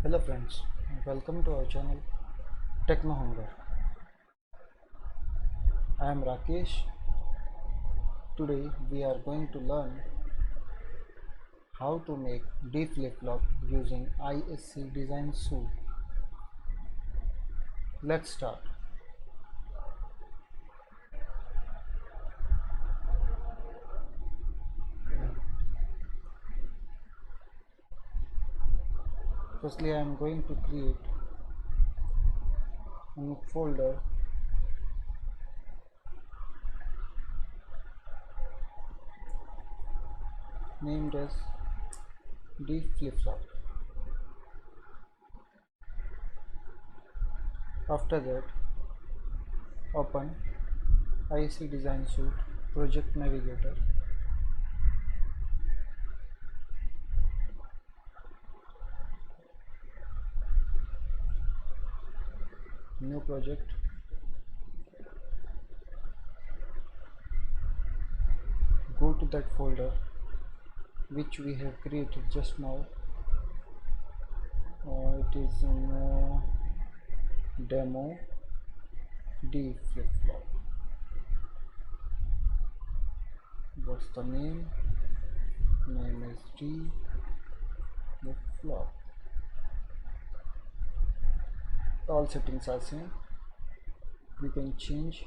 Hello friends, welcome to our channel Techno Hunger. I am Rakesh. Today we are going to learn how to make D flip-flop using ISE Design Suite. Let's start. Firstly, I am going to create a new folder named as D flip-flop. After that, open ISE Design Suite Project Navigator. New project. Go to that folder which we have created just now. It is in demo D flip-flop. What's the name? Name is D flip-flop. All settings are same. We can change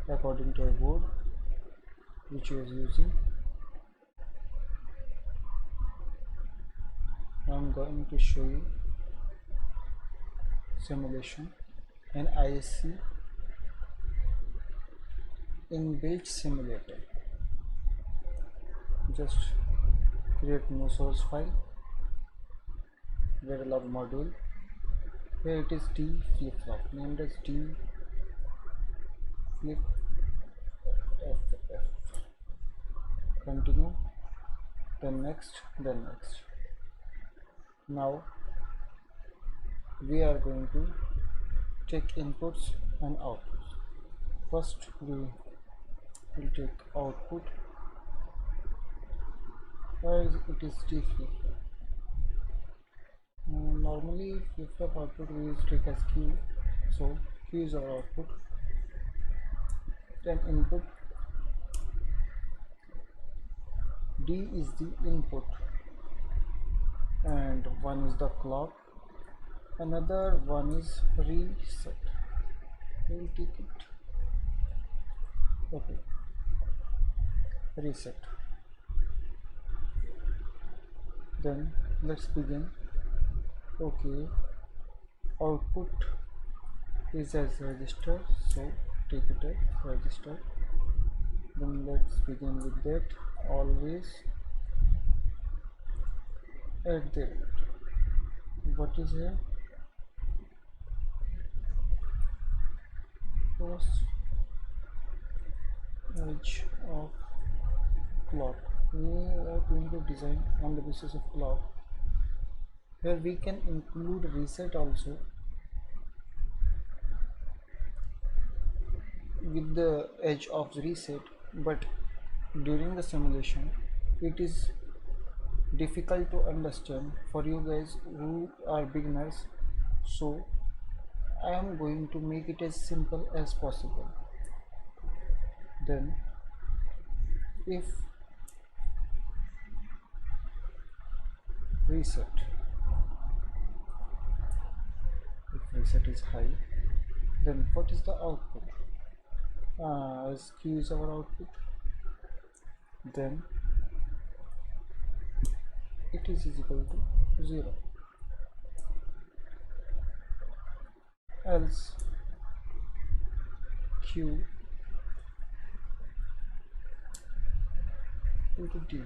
according to a board which you are using. I'm going to show you simulation and ISE inbuilt simulator. Just create new source file, Verilog module. Here it is D flip-flop, named as D flip FF. Continue, then next, then next. Now we are going to take inputs and outputs. First we will take output. It is D flip-flop. Normally flip-flop output we use take as Q, so Q is our output. Then input, D is the input, and one is the clock, another one is reset. We will take it. Okay, reset. Then let's begin. Okay, output is as register, so take it as register. Then let's begin with that. Always at the rate. What is here? First edge of clock. We are going to design on the basis of clock. Here we can include reset also with the edge of reset, but during the simulation it is difficult to understand for you guys who are beginners, so I am going to make it as simple as possible. Then if reset is high, then what is the output? As Q is our output, then it is equal to 0, else Q into D,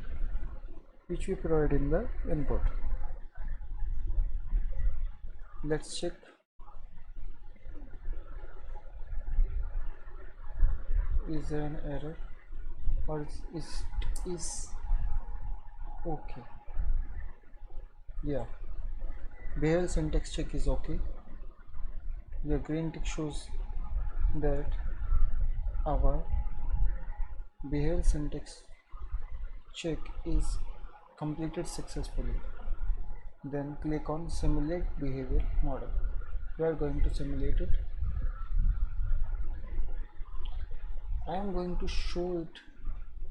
which we provide in the input. Let's check. Is there an error or is okay? Yeah, behavioral syntax check is okay. Your green tick shows that our behavioral syntax check is completed successfully. then click on simulate behavior model. We are going to simulate it. I am going to show it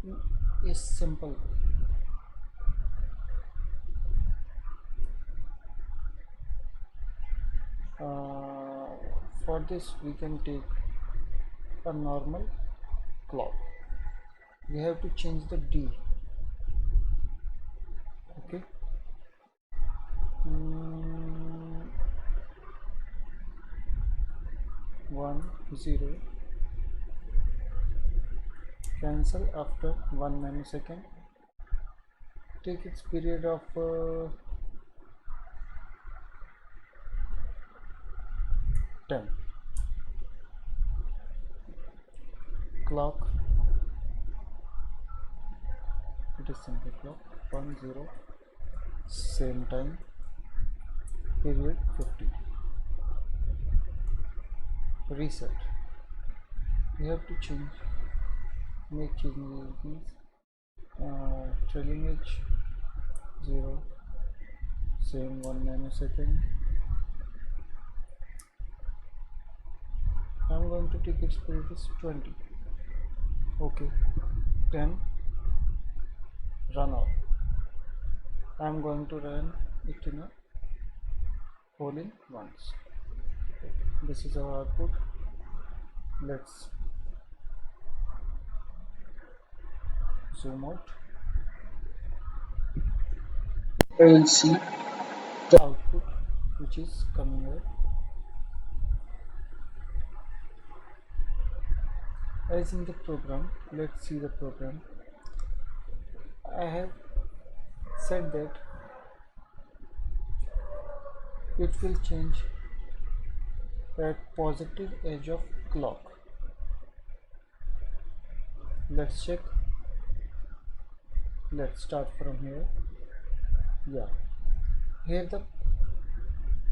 in a simple way. For this we can take a normal clock. We have to change the D. Okay. 1 0, cancel after 1 nanosecond, take its period of 10. Clock, it is simple clock, 1 0, same time, period 50. Reset. We have to change, make changes. Trailing edge 0, same 1 nanosecond. I am going to take its period is 20. Okay, 10, run off. I am going to run it in a hole in once. Okay. This is our output. Let's zoom out. I will see The output which is coming out as in the program. Let's see the program. I have said that it will change at positive edge of clock. Let's check. Let's start from here. Yeah, here the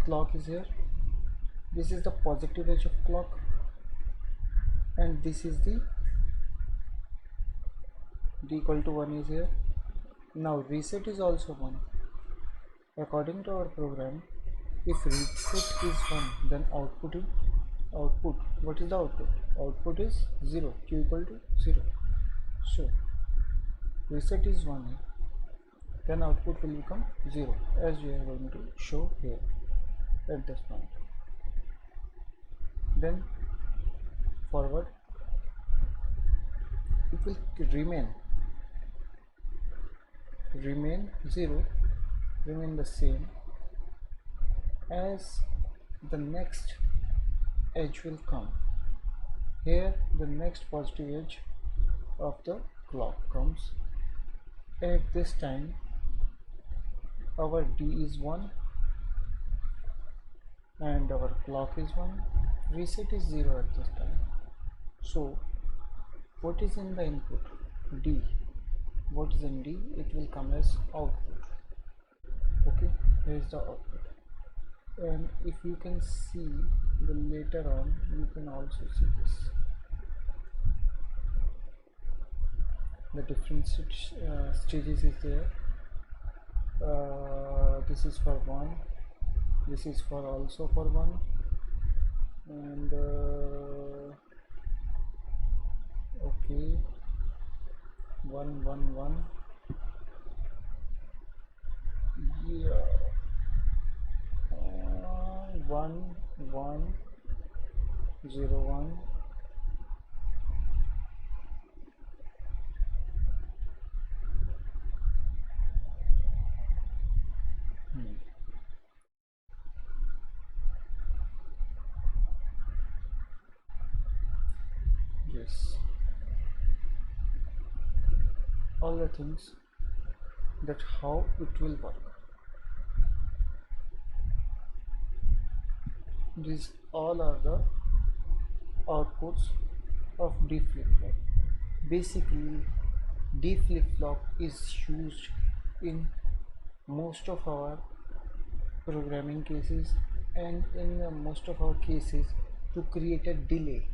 clock is here. This is the positive edge of clock, and this is the d equal to 1 is here. Now reset is also 1. According to our program, if reset is 1, then output is output. What is the output? Output is 0. Q equal to 0. So reset is 1, then output will become 0, as we are going to show here at this point. Then forward, it will remain 0, remain the same, as the next edge will come. Here the next positive edge of the clock comes. At this time our D is 1 and our clock is 1. Reset is 0 at this time. So what is in the input? D. What is in D? It will come as output. Okay, here is the output. And if you can see the later on, you can also see this. The different stages is there. This is for 1, this is for also for 1, and okay, 1 1 1, yeah, 1 1 0 1, yes, all the things that how it will work. These all are the outputs of D flip-flop. Basically, D flip-flop is used in most of our programming cases, and in most of our cases to create a delay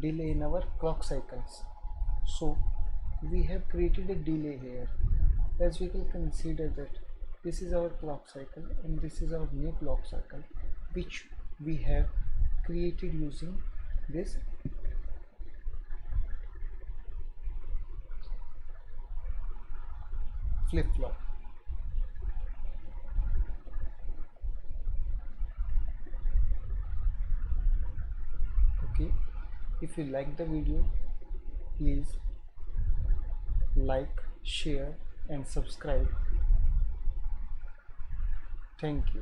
in our clock cycles. So we have created a delay here, as we can consider that This is our clock cycle and this is our new clock cycle which we have created using this flip-flop. Okay, if you like the video, please like, share and subscribe. Thank you.